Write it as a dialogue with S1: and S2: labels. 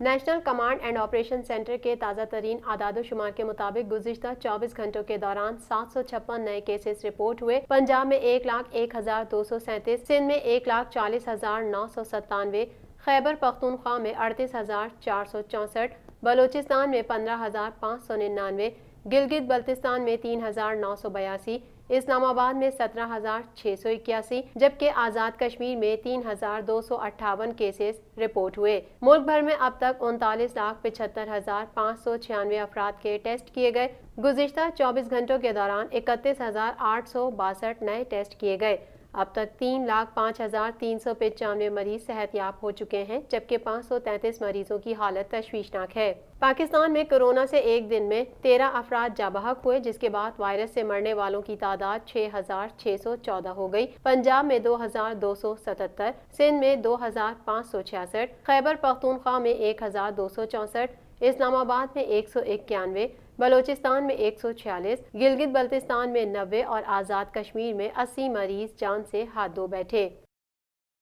S1: National command and operation centre کے تازہ ترین اعداد و شمار کے مطابق گزشتہ 24 گھنٹوں کے دوران 756 نئے کیسز رپورٹ ہوئے۔ پنجاب میں 1,01,237، سندھ میں 1,40,997، خیبر پختونخوا میں 38,464، بلوچستان میں 15,599، گلگت بلتستان میں 3,982، اسلام آباد میں 17,681، جبکہ آزاد کشمیر میں 3,258 کیسز رپورٹ ہوئے۔ ملک بھر میں اب تک 39,75,596 افراد کے ٹیسٹ کیے گئے۔ گزشتہ 24 گھنٹوں کے دوران 31,862 نئے ٹیسٹ کیے گئے۔ اب تک 3,05,395 مریض صحت یاب ہو چکے ہیں، جبکہ 533 مریضوں کی حالت تشویشناک ہے۔ پاکستان میں کورونا سے ایک دن میں 13 افراد جاں بحق ہوئے، جس کے بعد وائرس سے مرنے والوں کی تعداد 6,614 ہو گئی۔ پنجاب میں 2,277، سندھ میں 2,566، خیبر پختونخوا میں 1,264، اسلام آباد میں 191، بلوچستان میں 146، گلگت بلتستان میں 90 اور آزاد کشمیر میں 80 مریض جان سے ہاتھ دھو بیٹھے۔